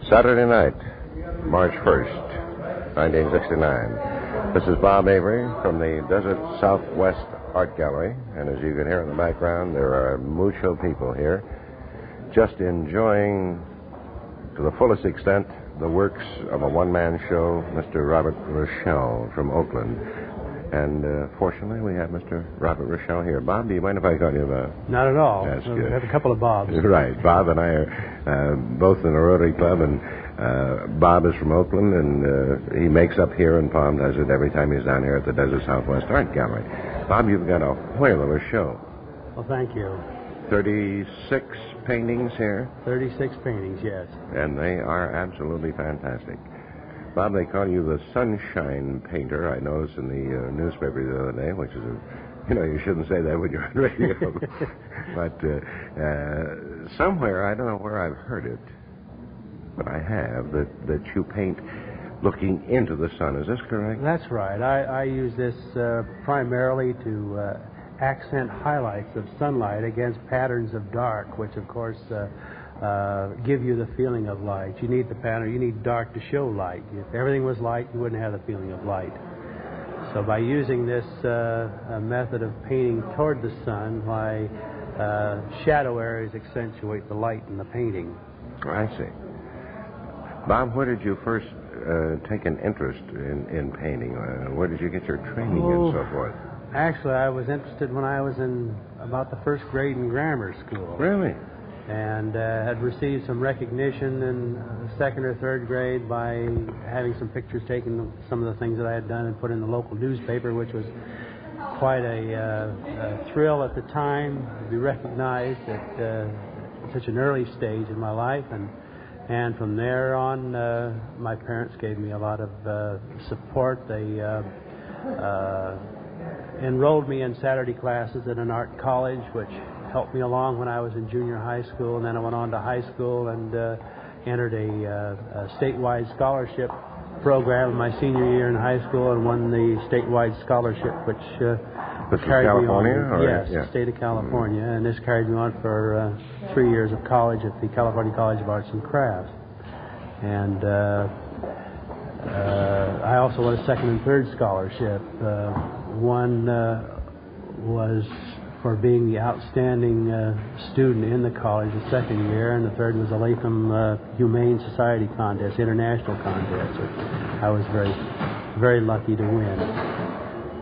Saturday night, March 1st, 1969. This is Bob Avery from the Desert Southwest Art Gallery, and as you can hear in the background, there are mucho people here just enjoying to the fullest extent the works of a one-man show, Mr. Robert Rishell from Oakland. And fortunately, we have Mr. Robert Rishell here. Bob, do you mind if I call you Bob? Not at all. That's good. We have a couple of Bobs. Right. Bob and I are both in the Rotary Club, and Bob is from Oakland, and he makes up here in Palm Desert every time he's down here at the Desert Southwest Art Gallery. Bob, you've got a whale of a show. Well, thank you. 36 paintings here? 36 paintings, yes. And they are absolutely fantastic. Bob, they call you the sunshine painter. I noticed in the newspaper the other day, which is you shouldn't say that when you're on radio. But somewhere, I don't know where I've heard it, but I have, that you paint looking into the sun. Is this correct? That's right. I use this primarily to accent highlights of sunlight against patterns of dark, which, of course, give you the feeling of light. You need the pattern. You need dark to show light. If everything was light, you wouldn't have the feeling of light. So by using this method of painting toward the sun, my shadow areas accentuate the light in the painting. I see. Bob, where did you first take an interest in painting? Where did you get your training and so forth? Actually, I was interested when I was in about the first grade in grammar school. Really? And had received some recognition in second or third grade by having some pictures taken of some of the things that I had done and put in the local newspaper, which was quite a thrill at the time to be recognized at such an early stage in my life. And from there on, my parents gave me a lot of support. They enrolled me in Saturday classes at an art college, which helped me along when I was in junior high school, and then I went on to high school and entered a statewide scholarship program in my senior year in high school and won the statewide scholarship, which carried California, me on. Yes, the state of California, and this carried me on for 3 years of college at the California College of Arts and Crafts. And I also won a second and third scholarship. One was for being the outstanding student in the college the second year, and the third was a Latham Humane Society contest, international contest, which I was very, very lucky to win.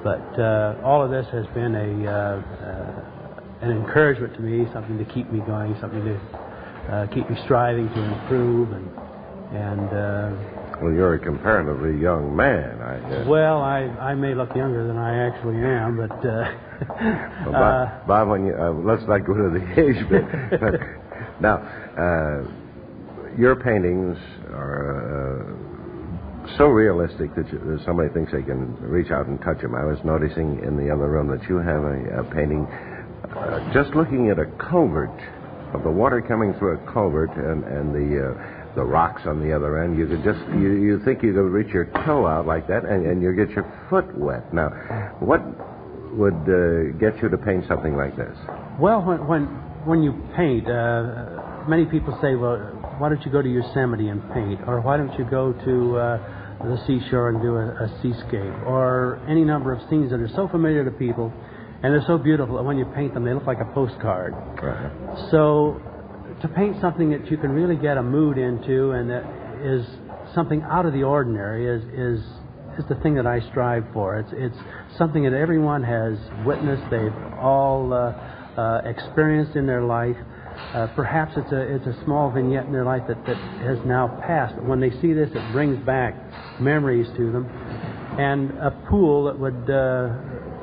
But all of this has been an encouragement to me, something to keep me going, something to keep me striving to improve, and well, you're a comparatively young man. Well, I may look younger than I actually am, but well, Bob, when you, let's not go to the age bit. But now, your paintings are so realistic that somebody thinks they can reach out and touch them. I was noticing in the other room that you have a painting just looking at a culvert, of the water coming through a culvert and the rocks on the other end. You could just, you think you could reach your toe out like that, and you get your foot wet. Now, what would get you to paint something like this? Well, when you paint, many people say, well, why don't you go to Yosemite and paint? Or why don't you go to the seashore and do a seascape? Or any number of scenes that are so familiar to people, and they're so beautiful that when you paint them, they look like a postcard. Right. So to paint something that you can really get a mood into and that is something out of the ordinary is the thing that I strive for. It's something that everyone has witnessed, they've all experienced in their life. Perhaps it's a small vignette in their life that has now passed. But when they see this, it brings back memories to them. And a pool that would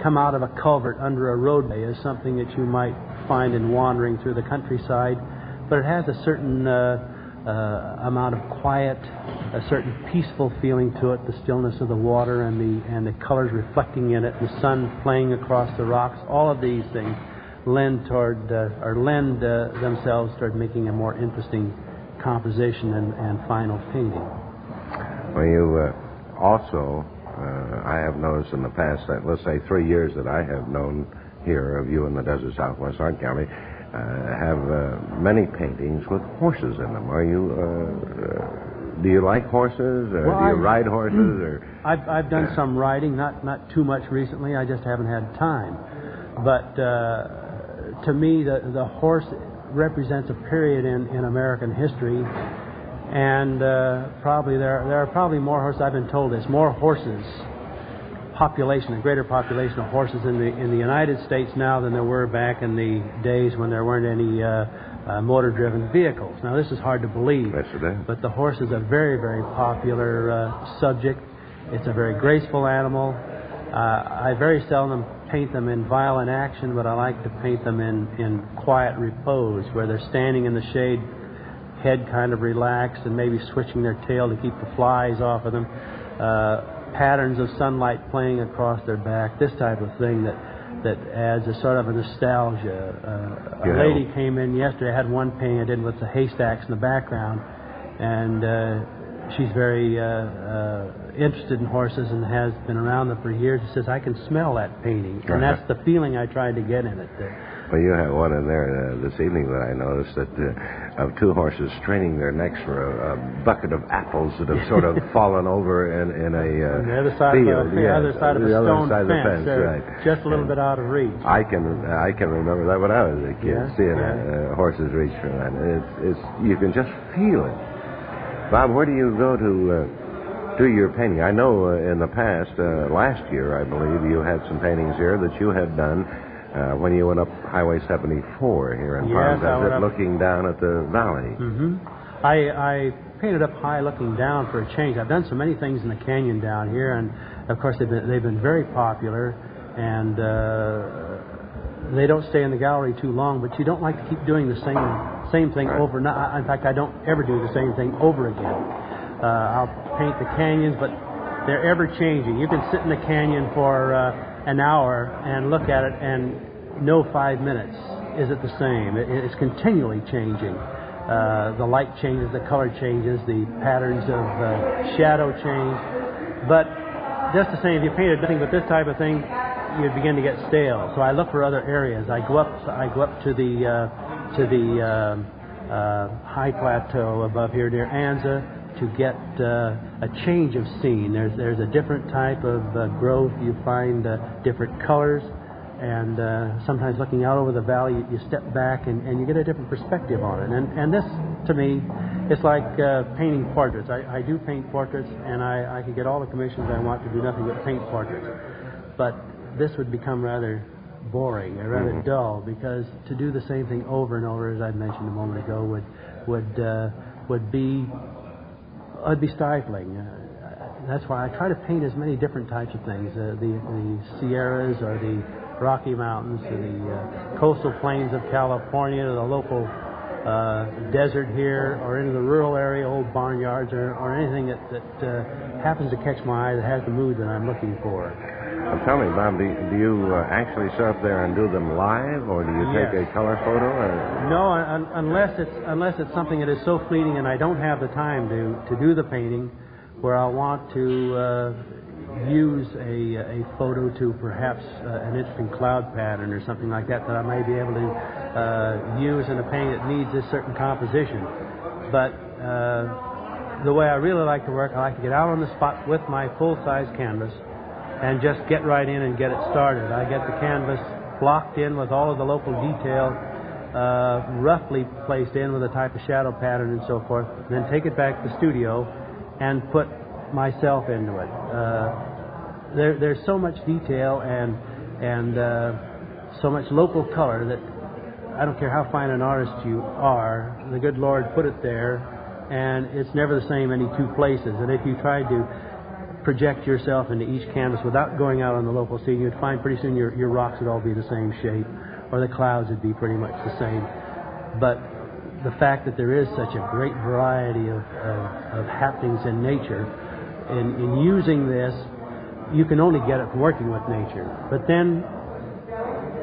come out of a culvert under a roadway is something that you might find in wandering through the countryside. But it has a certain amount of quiet, a certain peaceful feeling to it, the stillness of the water and the colors reflecting in it, the sun playing across the rocks. All of these things lend themselves toward making a more interesting composition and final painting. Well, you also, I have noticed in the past, let's say 3 years that I have known here of you in the Desert Southwest Art Gallery, have many paintings with horses in them. Are you Do you like horses, or Well, do you ride horses? Or I've done some riding, not too much recently. I just haven't had time. But to me, the horse represents a period in American history, and probably there are probably more horses. I've been told there's more horses, a greater population of horses in the United States now than there were back in the days when there weren't any motor-driven vehicles. Now, this is hard to believe, yes, it is. but the horse is a very, very popular subject. It's a very graceful animal. I very seldom paint them in violent action, but I like to paint them in quiet repose, where they're standing in the shade, head kind of relaxed, and maybe switching their tail to keep the flies off of them. Patterns of sunlight playing across their back, this type of thing that adds a sort of a nostalgia. A lady came in yesterday, I had one painting I did with the haystacks in the background, and she's very interested in horses and has been around them for years. She says, I can smell that painting, and that's the feeling I tried to get in it. Well, you have one in there this evening that I noticed that of two horses straining their necks for a bucket of apples that have sort of fallen over in a on the other side field. The other side of a stone fence, right. Just a little bit out of reach. I can remember that when I was a kid, seeing horses reach for that. It's you can just feel it. Bob, where do you go to do your painting? I know in the past, last year, I believe, you had some paintings here that you had done when you went up Highway 74 here in Palm Desert, looking down at the valley. Mm-hmm. I painted up high looking down for a change. I've done so many things in the canyon down here, and of course they've been very popular, and they don't stay in the gallery too long, but you don't like to keep doing the same thing over. In fact, I don't ever do the same thing over again. I'll paint the canyons, but they're ever changing. You can sit in the canyon for an hour and look at it and know 5 minutes. Is it the same? It's continually changing. The light changes, the color changes, the patterns of shadow change. But just the same, if you painted nothing but this type of thing, you'd begin to get stale. So I look for other areas. I go up to the high plateau above here near Anza to get a change of scene. There's a different type of growth. You find different colors, and sometimes looking out over the valley, you step back and you get a different perspective on it. And this, to me, it's like painting portraits. I do paint portraits, and I could get all the commissions I want to do nothing but paint portraits. But this would become rather boring or rather dull, because to do the same thing over and over, as I mentioned a moment ago, would be stifling. That's why I try to paint as many different types of things: the Sierras, or the Rocky Mountains, to the coastal plains of California, to the local desert here, or into the rural area, old barnyards, or anything that happens to catch my eye that has the mood that I'm looking for. Well, tell me, Bob, do you actually sit up there and do them live, or do you take a color photo? Or? No, unless it's something that is so fleeting and I don't have the time to do the painting, where I want to use a photo to perhaps an interesting cloud pattern or something like that I may be able to use in a painting that needs this certain composition. But the way I really like to work, I like to get out on the spot with my full-size canvas and just get right in and get it started. I get the canvas blocked in with all of the local detail roughly placed in with a type of shadow pattern and so forth, then take it back to the studio and put myself into it. There's so much detail and so much local color that I don't care how fine an artist you are, the good Lord put it there, and it's never the same any two places. And if you try to project yourself into each canvas without going out on the local scene, you'd find pretty soon your rocks would all be the same shape, or the clouds would be pretty much the same. But the fact that there is such a great variety of happenings in nature, in using this, you can only get it from working with nature. But then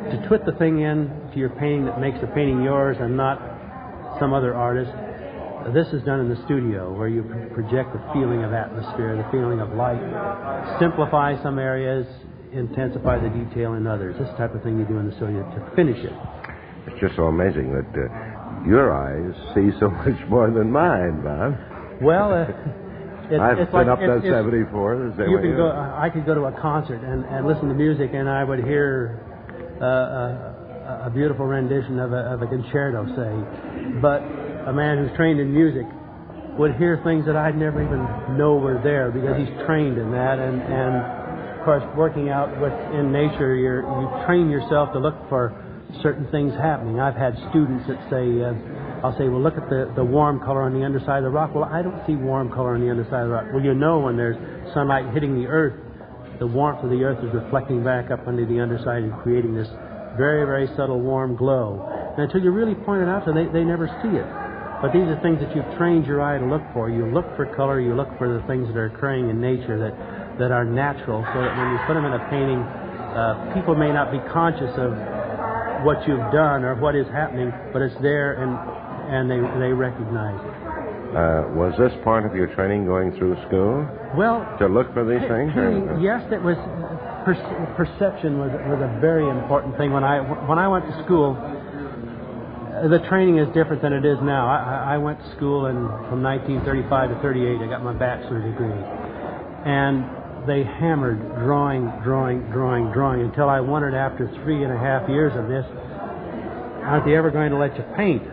to put the thing in to your painting that makes the painting yours and not some other artist, this is done in the studio, where you project the feeling of atmosphere, the feeling of light, simplify some areas, intensify the detail in others. This type of thing you do in the studio to finish it. It's just so amazing that your eyes see so much more than mine, Bob. Well, I've been up that 74. You can go. I could go to a concert and listen to music, and I would hear a beautiful rendition of a concerto, say. But a man who's trained in music would hear things that I'd never even know were there because he's trained in that. And of course, working out in nature, you train yourself to look for certain things happening. I've had students that say, I'll say, well, look at the warm color on the underside of the rock. Well, I don't see warm color on the underside of the rock. Well, you know when there's sunlight hitting the earth, the warmth of the earth is reflecting back up under the underside and creating this very, very subtle warm glow. And until you really point it out to them, they never see it. But these are things that you've trained your eye to look for. You look for color, you look for the things that are occurring in nature that are natural, so that when you put them in a painting, people may not be conscious of what you've done or what is happening, but it's there and they recognize it. Was this part of your training going through school? Well, to look for these things? Yes, that was perception was a very important thing. When I went to school, the training is different than it is now. I went to school from 1935 to 38. I got my bachelor's degree, and they hammered drawing until I wondered after 3.5 years of this, aren't they ever going to let you paint?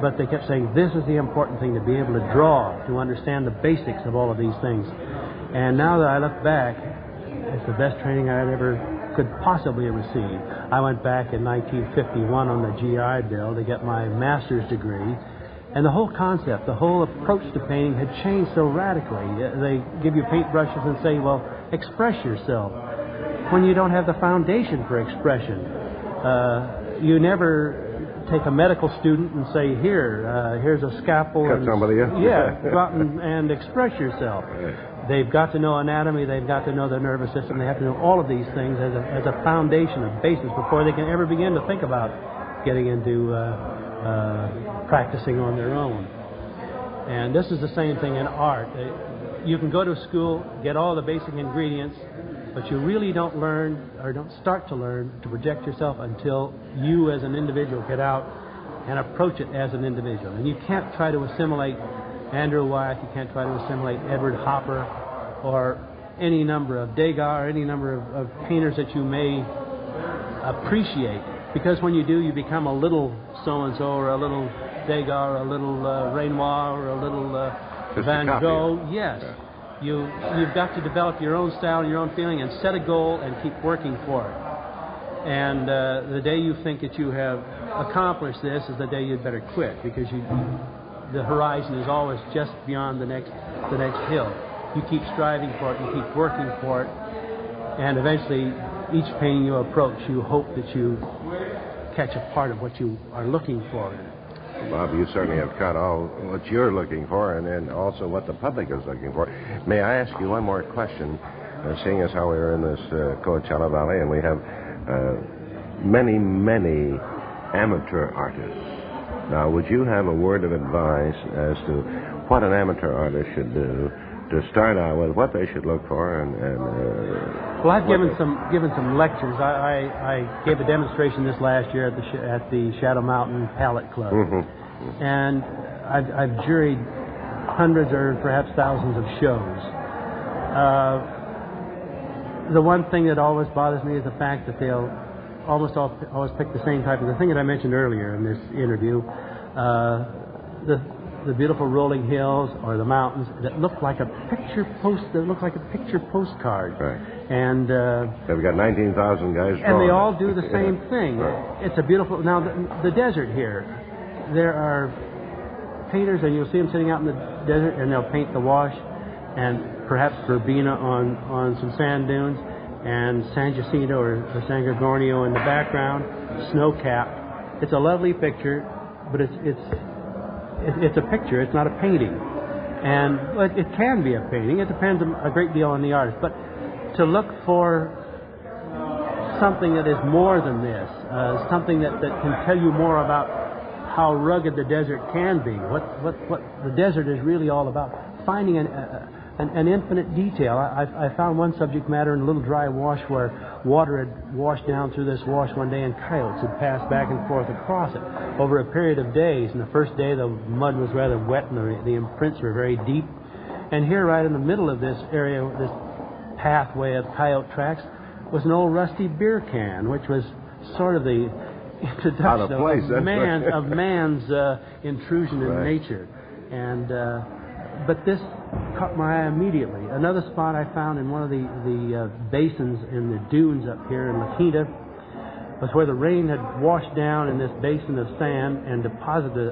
But they kept saying, this is the important thing, to be able to draw, to understand the basics of all of these things. And now that I look back, it's the best training I ever could possibly have received. I went back in 1951 on the GI Bill to get my master's degree. And the whole concept, the whole approach to painting had changed so radically. They give you paintbrushes and say, well, express yourself. When you don't have the foundation for expression, you never take a medical student and say, here's a scalpel. Cut somebody up. Yeah, go out and express yourself. They've got to know anatomy, they've got to know the nervous system, they have to know all of these things as a foundation, a basis, before they can ever begin to think about getting into practicing on their own. And this is the same thing in art. You can go to school, get all the basic ingredients, but you really don't learn, or don't start to learn, to project yourself until you as an individual get out and approach it as an individual. And you can't try to assimilate Andrew Wyeth, you can't try to assimilate Edward Hopper, or any number of Degas, or any number of painters that you may appreciate. Because when you do, you become a little so-and-so, or a little Degas, or a little Renoir, or a little Van Gogh. Yes. You've got to develop your own style and your own feeling, and set a goal and keep working for it. And the day you think that you have accomplished this is the day you'd better quit, because the horizon is always just beyond the next hill. You keep striving for it, you keep working for it, and eventually each painting you approach, you hope that you catch a part of what you are looking for in it. Bob, you certainly have caught all what you're looking for, and then also what the public is looking for. May I ask you one more question? Seeing as how we're in this Coachella Valley, and we have many amateur artists. Now, would you have a word of advice as to what an amateur artist should do to start out with, what they should look for, and well, I've given some lectures. I gave a demonstration this last year at the Shadow Mountain Palette Club, and I've juried hundreds or perhaps thousands of shows. The one thing that always bothers me is the fact that they'll almost always pick the same type of the thing that I mentioned earlier in this interview. The beautiful rolling hills or the mountains that look like a picture postcard. Right. And they've got 19,000 guys. And they all do the same thing. Right. It's a beautiful. Now the desert here, there are painters, and you'll see them sitting out in the desert, and they'll paint the wash, and perhaps verbena on some sand dunes, and San Jacinto or San Gorgonio in the background, snow-capped. It's a lovely picture, but it's a picture. It's not a painting, and it can be a painting. It depends a great deal on the artist. But to look for something that is more than this, something that can tell you more about how rugged the desert can be, what the desert is really all about, finding an infinite detail. I found one subject matter in a little dry wash where water had washed down through this wash one day and coyotes had passed back and forth across it over a period of days. And the first day the mud was rather wet and the imprints were very deep. And here right in the middle of this area, this pathway of coyote tracks, was an old rusty beer can, which was sort of the introduction of man's intrusion in nature. And but this caught my eye immediately. Another spot I found in one of the basins in the dunes up here in La Quinta was where the rain had washed down in this basin of sand and deposited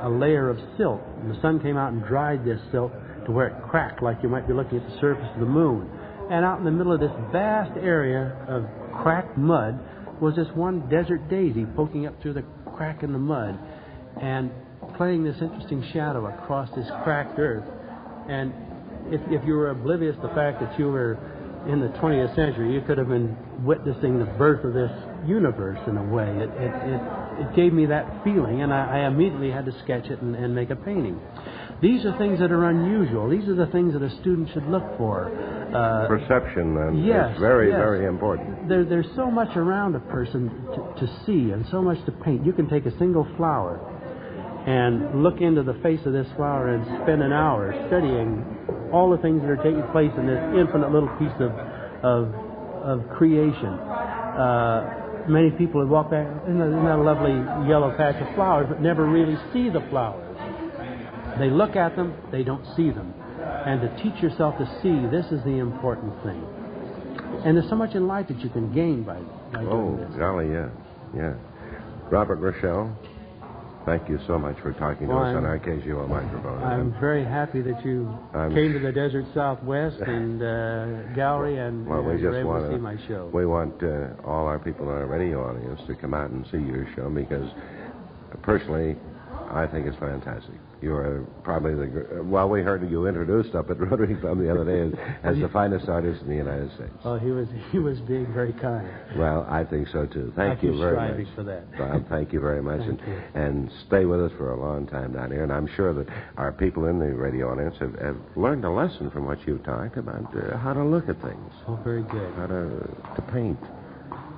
a layer of silt. And the sun came out and dried this silt to where it cracked like you might be looking at the surface of the moon. And out in the middle of this vast area of cracked mud was this one desert daisy poking up through the crack in the mud and playing this interesting shadow across this cracked earth. And if you were oblivious to the fact that you were in the 20th century, you could have been witnessing the birth of this universe in a way. It gave me that feeling, and I immediately had to sketch it and make a painting. These are things that are unusual. These are the things that a student should look for. Perception yes, is very, very important. There's so much around a person to see and so much to paint. You can take a single flower and look into the face of this flower and spend an hour studying all the things that are taking place in this infinite little piece of creation. Many people have walked back in that lovely yellow patch of flowers but never really see the flowers. They look at them, they don't see them. And to teach yourself to see, this is the important thing. And there's so much in life that you can gain by doing this. Oh, golly, yeah. Robert Rishell, thank you so much for talking to us on our KZUO microphone. I'm very happy that you came to the Desert Southwest and gallery and were able to see my show. We want all our people in our radio audience to come out and see your show because, personally, I think it's fantastic. You are probably we heard you introduced up at Rotary Club the other day as the finest artist in the United States. Oh, he was being very kind. Well, I think so too. Thank you very much. For that. Bob, thank you very much. And stay with us for a long time down here. And I'm sure that our people in the radio audience have learned a lesson from what you've talked about how to look at things. Oh, very good. How to paint,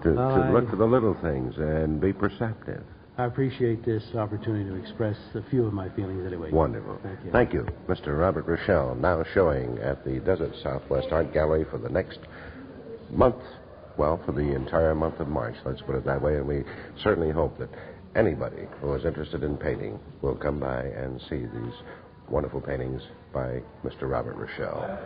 to look for the little things and be perceptive. I appreciate this opportunity to express a few of my feelings anyway. Wonderful. Thank you. Mr. Robert Rishell, now showing at the Desert Southwest Art Gallery for the next month, for the entire month of March, let's put it that way, and we certainly hope that anybody who is interested in painting will come by and see these wonderful paintings by Mr. Robert Rishell.